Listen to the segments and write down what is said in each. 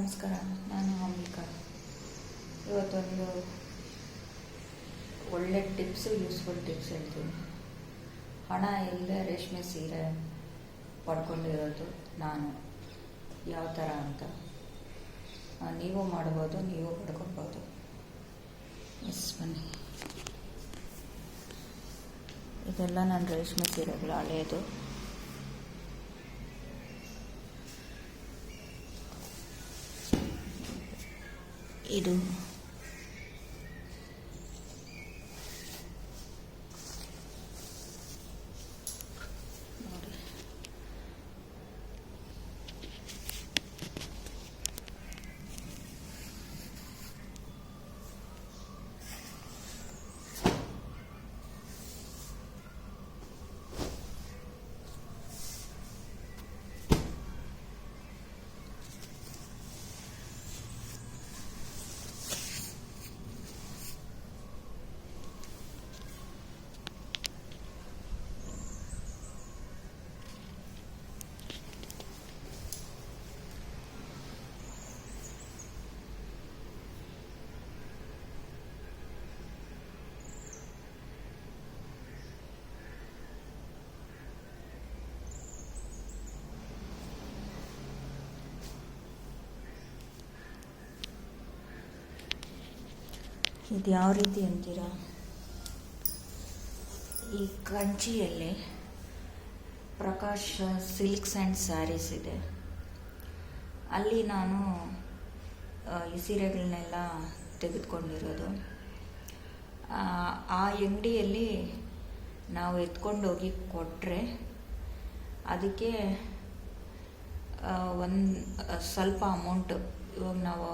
ನಮಸ್ಕಾರ, ನಾನು ಅಂಬಿಕಾ. ಇವತ್ತೊಂದು ಒಳ್ಳೆ ಯೂಸ್ಫುಲ್ ಟಿಪ್ಸ್ ಹೇಳ್ತೀನಿ. ಹಣ ಇಲ್ಲದೆ ರೇಷ್ಮೆ ಸೀರೆ ಪಡ್ಕೊಂಡಿರೋದು ನಾನು ಯಾವ ಥರ ಅಂತ ನೀವು ಮಾಡ್ಬೋದು, ನೀವು ಪಡ್ಕೊಬೋದು. ಬನ್ನಿ. ಇದೆಲ್ಲ ನನ್ನ ರೇಷ್ಮೆ ಸೀರೆಗಳು ಹಳೆಯದು. ಇದು ಇದು ಯಾವ ರೀತಿ ಅಂತೀರಾ? ಈ ಕಂಚಿಯಲ್ಲಿ ಪ್ರಕಾಶ್ ಸಿಲ್ಕ್ಸ್ ಆ್ಯಂಡ್ ಸ್ಯಾರೀಸ್ ಇದೆ. ಅಲ್ಲಿ ನಾನು ಈ ಸೀರೆಗಳನ್ನೆಲ್ಲ ತೆಗೆದುಕೊಂಡಿರೋದು. ಆ ಅಂಗಡಿಯಲ್ಲಿ ನಾವು ಎತ್ಕೊಂಡೋಗಿ ಕೊಟ್ಟರೆ ಅದಕ್ಕೆ ಸ್ವಲ್ಪ ಅಮೌಂಟು, ಇವಾಗ ನಾವು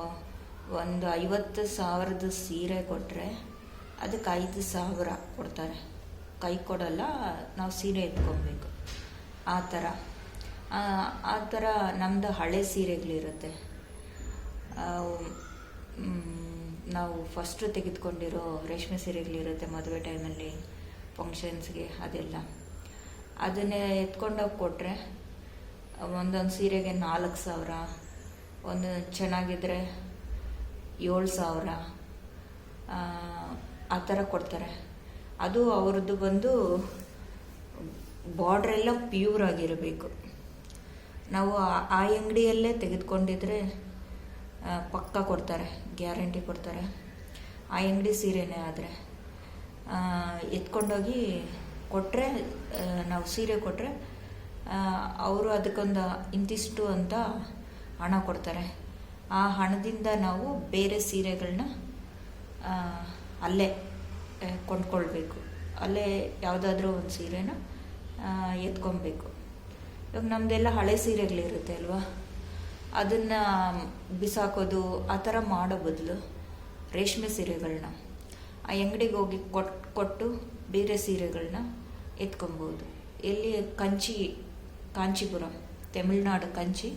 ಒಂದು 50,000 ಸೀರೆ ಕೊಟ್ಟರೆ ಅದಕ್ಕೆ 5,000 ಕೊಡ್ತಾರೆ. ಕೈ ಕೊಡಲ್ಲ, ನಾವು ಸೀರೆ ಎತ್ಕೊಬೇಕು. ಆ ಥರ ನಮ್ಮದು ಹಳೆ ಸೀರೆಗಳಿರುತ್ತೆ. ನಾವು ಫಸ್ಟು ತೆಗೆದುಕೊಂಡಿರೋ ರೇಷ್ಮೆ ಸೀರೆಗಳಿರುತ್ತೆ ಮದುವೆ ಟೈಮಲ್ಲಿ, ಫಂಕ್ಷನ್ಸ್ಗೆ, ಅದೆಲ್ಲ ಅದನ್ನೇ ಎತ್ಕೊಂಡೋಗಿ ಕೊಟ್ಟರೆ ಒಂದೊಂದು ಸೀರೆಗೆ 4,000, ಒಂದು ಚೆನ್ನಾಗಿದ್ದರೆ 7,000 ಆ ಥರ ಕೊಡ್ತಾರೆ. ಅದು ಅವ್ರದ್ದು ಬಂದು ಬಾರ್ಡ್ರೆಲ್ಲ ಪ್ಯೂರ್ ಆಗಿರಬೇಕು. ನಾವು ಆ ಅಂಗಡಿಯಲ್ಲೇ ತೆಗೆದುಕೊಂಡಿದ್ರೆ ಪಕ್ಕ ಕೊಡ್ತಾರೆ, ಗ್ಯಾರಂಟಿ ಕೊಡ್ತಾರೆ. ಆ ಅಂಗಡಿ ಸೀರೆನೇ ಆದರೆ ಎತ್ಕೊಂಡೋಗಿ ಕೊಟ್ಟರೆ, ನಾವು ಸೀರೆ ಕೊಟ್ಟರೆ ಅವರು ಅದಕ್ಕೊಂದು ಇಂತಿಷ್ಟು ಅಂತ ಹಣ ಕೊಡ್ತಾರೆ. ಆ ಹಣದಿಂದ ನಾವು ಬೇರೆ ಸೀರೆಗಳನ್ನ ಅಲ್ಲೇ ಕೊಂಡ್ಕೊಳ್ಬೇಕು. ಅಲ್ಲೇ ಯಾವುದಾದ್ರೂ ಒಂದು ಸೀರೆನ ಎತ್ಕೊಬೇಕು. ಇವಾಗ ನಮ್ಮದೆಲ್ಲ ಹಳೆ ಸೀರೆಗಳಿರುತ್ತೆ ಅಲ್ವಾ, ಅದನ್ನು ಬಿಸಾಕೋದು ಆ ಥರ ಮಾಡೋ ಬದಲು ರೇಷ್ಮೆ ಸೀರೆಗಳನ್ನ ಆ ಅಂಗಡಿಗೆ ಹೋಗಿ ಕೊಟ್ಟು ಬೇರೆ ಸೀರೆಗಳನ್ನ ಎತ್ಕೊಬೋದು. ಎಲ್ಲಿ? Kanchipuram, Tamil Nadu Kanchi,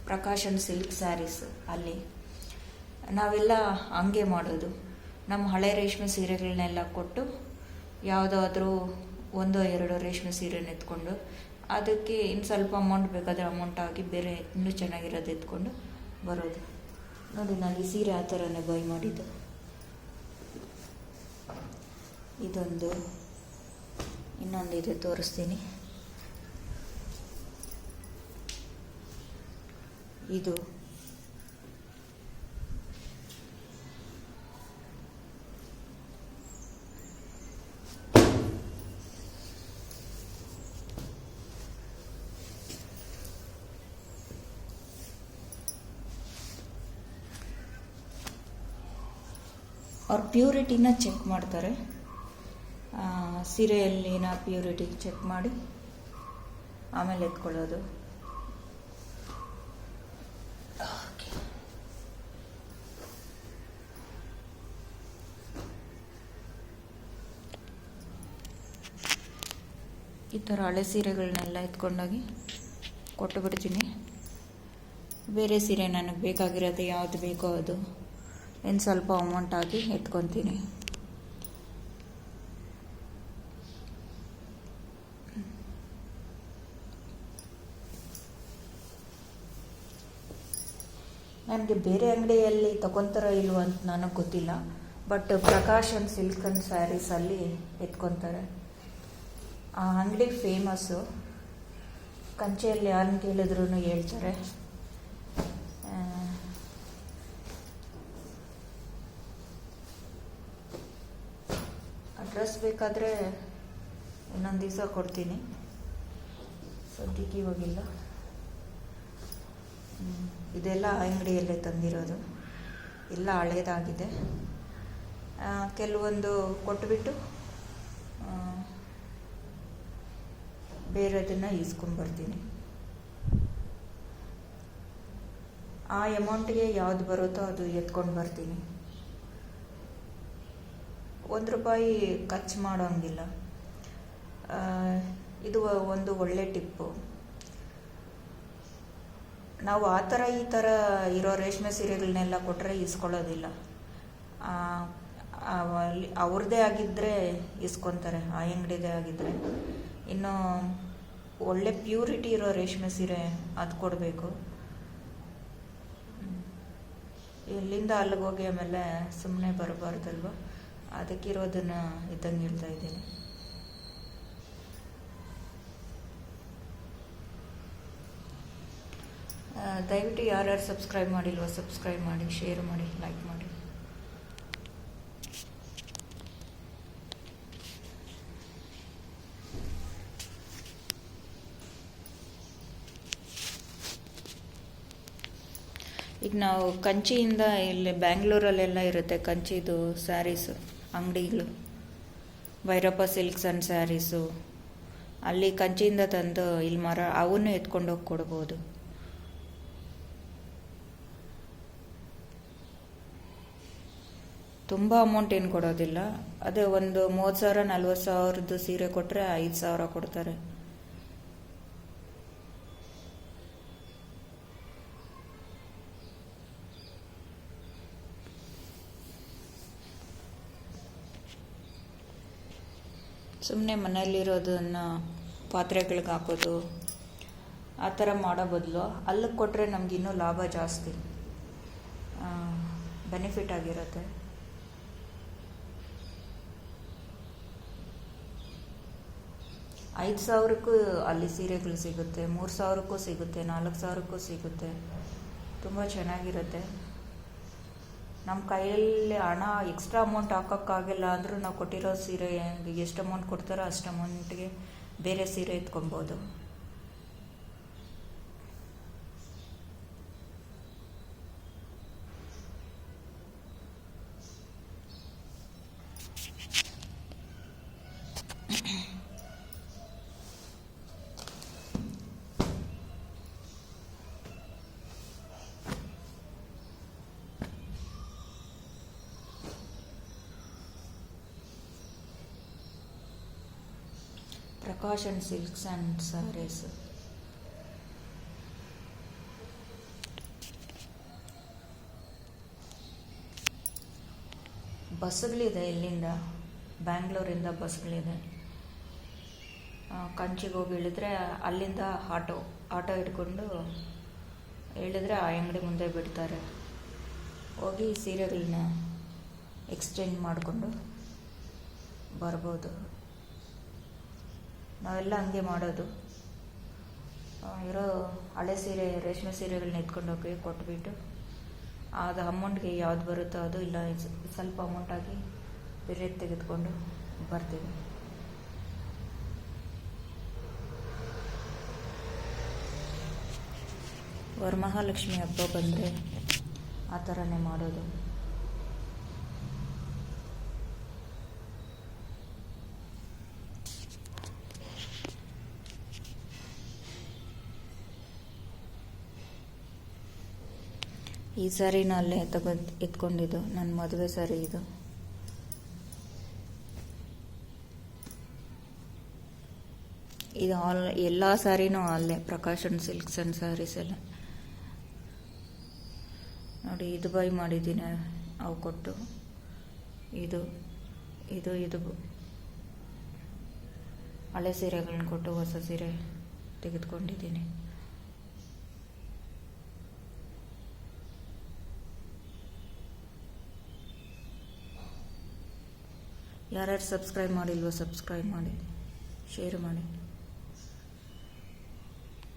Prakash and silk sarees. ಅಲ್ಲಿ ನಾವೆಲ್ಲ ಹಂಗೆ ಮಾಡೋದು. ನಮ್ಮ ಹಳೆ ರೇಷ್ಮೆ ಸೀರೆಗಳನ್ನೆಲ್ಲ ಕೊಟ್ಟು ಯಾವುದಾದ್ರೂ 1-2 ರೇಷ್ಮೆ ಸೀರೆನ ಎತ್ಕೊಂಡು ಅದಕ್ಕೆ ಇನ್ನು ಸ್ವಲ್ಪ ಅಮೌಂಟ್ ಬೇಕಾದರೆ ಅಮೌಂಟ್ ಆಗಿ ಬೇರೆ ಇನ್ನೂ ಚೆನ್ನಾಗಿರೋದು ಎತ್ಕೊಂಡು ಬರೋದು. ನೋಡಿ, ನಾನು ಈ ಸೀರೆ ಆ ಥರನೇ ಬೈ ಮಾಡಿದ್ದು. ಇನ್ನೊಂದಿದೆ, ತೋರಿಸ್ತೀನಿ. ಇದು ಅವ್ರ ಪ್ಯೂರಿಟಿನ ಚೆಕ್ ಮಾಡ್ತಾರೆ. ಸೀರೆಯಲ್ಲಿನ ಪ್ಯೂರಿಟಿ ಚೆಕ್ ಮಾಡಿ ಆಮೇಲೆ ಎತ್ಕೊಳ್ಳೋದು. ಈ ಥರ ಹಳೆ ಸೀರೆಗಳನ್ನೆಲ್ಲ ಎತ್ಕೊಂಡೋಗಿ ಕೊಟ್ಟು ಬಿಡ್ತೀನಿ. ಬೇರೆ ಸೀರೆ ನನಗೆ ಬೇಕಾಗಿರೋದು ಯಾವುದು ಬೇಕೋ ಅದು ಇನ್ನು ಸ್ವಲ್ಪ ಅಮೌಂಟ್ ಆಗಿ ಎತ್ಕೊತೀನಿ. ನನಗೆ ಬೇರೆ ಅಂಗಡಿಯಲ್ಲಿ ತಗೊತಾರೋ ಇಲ್ವೋ ಅಂತ ನನಗೆ ಗೊತ್ತಿಲ್ಲ, but Prakash and silk and ಸ್ಯಾರೀಸಲ್ಲಿ ಎತ್ಕೊತಾರೆ. ಆ ಅಂಗಡಿ ಫೇಮಸ್ಸು. ಕಂಚಿಯಲ್ಲಿ ಯಾರನ್ನ ಕೇಳಿದ್ರು ಹೇಳ್ತಾರೆ. ಅಡ್ರೆಸ್ ಬೇಕಾದರೆ ಇನ್ನೊಂದು ದಿವಸ ಕೊಡ್ತೀನಿ, ಸದ್ಯಕ್ಕೆ ಇವಾಗಿಲ್ಲ. ಇದೆಲ್ಲ ಅಂಗಡಿಯಲ್ಲೇ ತಂದಿರೋದು, ಎಲ್ಲ ಹಳೇದಾಗಿದೆ. ಕೆಲವೊಂದು ಕೊಟ್ಬಿಟ್ಟು ಬೇರೆದನ್ನು ಈಸ್ಕೊಂಡ್ಬರ್ತೀನಿ. ಆ ಅಮೌಂಟ್ಗೆ ಯಾವುದು ಬರುತ್ತೋ ಅದು ಎತ್ಕೊಂಡು ಬರ್ತೀನಿ. ₹1 ಖರ್ಚು ಮಾಡೋಂಗಿಲ್ಲ. ಇದು ಒಂದು ಒಳ್ಳೆ ಟಿಪ್ಪು. ನಾವು ಆ ಥರ ಈ ಥರ ಇರೋ ರೇಷ್ಮೆ ಸೀರೆಗಳನ್ನೆಲ್ಲ ಕೊಟ್ಟರೆ ಇಸ್ಕೊಳ್ಳೋದಿಲ್ಲ. ಅವ್ರದ್ದೇ ಆಗಿದ್ದರೆ ಇಸ್ಕೊತಾರೆ, ಆ ಅಂಗಡಿದೇ ಆಗಿದ್ದರೆ. ಇನ್ನು ಒಳ್ಳೆ ಪ್ಯೂರಿಟಿ ಇರೋ ರೇಷ್ಮೆ ಸೀರೆ ಅದು ಕೊಡಬೇಕು. ಇಲ್ಲಿಂದ ಅಲ್ಲಿಗೆ ಹೋಗಿ ಆಮೇಲೆ ಸುಮ್ಮನೆ ಬರಬಾರ್ದಲ್ವ, ಅದಕ್ಕಿರೋದನ್ನು ಇದ್ದಂಗೆ ಹೇಳ್ತಾ ಇದ್ದೀನಿ. ದಯವಿಟ್ಟು ಯಾರ್ಯಾರು ಸಬ್ಸ್ಕ್ರೈಬ್ ಮಾಡಿಲ್ವೋ ಸಬ್ಸ್ಕ್ರೈಬ್ ಮಾಡಿ, ಶೇರ್ ಮಾಡಿ, ಲೈಕ್ ಮಾಡಿ. ಈಗ ನಾವು ಕಂಚಿಯಿಂದ ಇಲ್ಲಿ ಬ್ಯಾಂಗ್ಳೂರಲ್ಲೆಲ್ಲ ಇರುತ್ತೆ ಕಂಚಿದು ಸ್ಯಾರೀಸು ಅಂಗಡಿಗಳು, ಭೈರಪ್ಪ ಸಿಲ್ಕ್ಸ್ ಆ್ಯಂಡ್ ಸ್ಯಾರೀಸು. ಅಲ್ಲಿ ಕಂಚಿಯಿಂದ ತಂದು ಇಲ್ಲಿ ಅವನ್ನು ಎತ್ಕೊಂಡೋಗಿ ಕೊಡ್ಬೋದು. ತುಂಬ ಅಮೌಂಟ್ ಏನು ಕೊಡೋದಿಲ್ಲ. ಅದೇ ಒಂದು 30,000-40,000 ಸೀರೆ ಕೊಟ್ಟರೆ 5,000 ಕೊಡ್ತಾರೆ. ಸುಮ್ಮನೆ ಮನೆಯಲ್ಲಿರೋದನ್ನು ಪಾತ್ರೆಗಳಿಗೆ ಹಾಕೋದು ಆ ಥರ ಮಾಡೋ ಬದಲು ಅಲ್ಲಿಗೆ ಕೊಟ್ಟರೆ ನಮಗಿನ್ನೂ ಲಾಭ ಜಾಸ್ತಿ, ಬೆನಿಫಿಟ್ ಆಗಿರುತ್ತೆ. $5,000ಕ್ಕೂ ಅಲ್ಲಿ ಸೀರೆಗಳು ಸಿಗುತ್ತೆ, $3,000ಕ್ಕೂ ಸಿಗುತ್ತೆ, $4,000ಕ್ಕೂ ಸಿಗುತ್ತೆ. ತುಂಬ ಚೆನ್ನಾಗಿರುತ್ತೆ. ನಮ್ಮ ಕೈಯಲ್ಲಿ ಹಣ ಎಕ್ಸ್ಟ್ರಾ ಅಮೌಂಟ್ ಹಾಕೋಕ್ಕಾಗಿಲ್ಲ ಅಂದರೂ ನಾವು ಕೊಟ್ಟಿರೋ ಸೀರೆ ಎಷ್ಟು ಅಮೌಂಟ್ ಕೊಡ್ತಾರೋ ಅಷ್ಟು ಅಮೌಂಟ್ಗೆ ಬೇರೆ ಸೀರೆ ಎತ್ಕೊಬೋದು. Prakash and silks and sarees. ಬಸ್ಸುಗಳಿದೆ, ಇಲ್ಲಿಂದ ಬ್ಯಾಂಗ್ಳೂರಿಂದ ಬಸ್ಗಳಿದೆ. ಕಂಚಿಗೆ ಹೋಗಿ ಇಳಿದ್ರೆ ಅಲ್ಲಿಂದ ಆಟೋ ಇಟ್ಕೊಂಡು ಇಳಿದ್ರೆ ಆ ಅಂಗಡಿ ಮುಂದೆ ಬಿಡ್ತಾರೆ. ಹೋಗಿ ಸೀರೆಗಳನ್ನ ಎಕ್ಸ್ಚೇಂಜ್ ಮಾಡಿಕೊಂಡು ಬರ್ಬೋದು. ನಾವೆಲ್ಲ ಹಂಗೆ ಮಾಡೋದು. ಇರೋ ಹಳೆ ಸೀರೆ ರೇಷ್ಮೆ ಸೀರೆಗಳನ್ನ ಎತ್ಕೊಂಡೋಗಿ ಕೊಟ್ಬಿಟ್ಟು ಅದು ಅಮೌಂಟ್ಗೆ ಯಾವ್ದು ಬರುತ್ತೋ ಅದು, ಇಲ್ಲ ಸ್ವಲ್ಪ ಅಮೌಂಟ್ ಆಗಿ ಬೇರೆ ತೆಗೆದುಕೊಂಡು ಬರ್ತೀವಿ. ವರಮಹಾಲಕ್ಷ್ಮಿ ಹಬ್ಬ ಬಂದರೆ ಆ ಥರನೇ ಮಾಡೋದು. ಈ ಸಾರಿನ ಅಲ್ಲೇ ಎತ್ಕೊಂಡಿದ್ದು ನನ್ನ ಮದುವೆ ಸಾರಿ ಇದು. ಇದು ಎಲ್ಲ ಸಾರಿನೂ ಅಲ್ಲೇ Prakash and silks and saris ಎಲ್ಲ ನೋಡಿ. ಇದು ಬೈ ಮಾಡಿದ್ದೀನಿ ಅವು ಕೊಟ್ಟು. ಇದು ಇದು ಇದು ಹಳೆ ಸೀರೆಗಳನ್ನ ಕೊಟ್ಟು ಹೊಸ ಸೀರೆ ತೆಗೆದುಕೊಂಡಿದ್ದೀನಿ. ಯಾರ್ಯಾರು ಸಬ್ಸ್ಕ್ರೈಬ್ ಮಾಡಿಲ್ವೋ ಸಬ್ಸ್ಕ್ರೈಬ್ ಮಾಡಿ, ಶೇರ್ ಮಾಡಿ.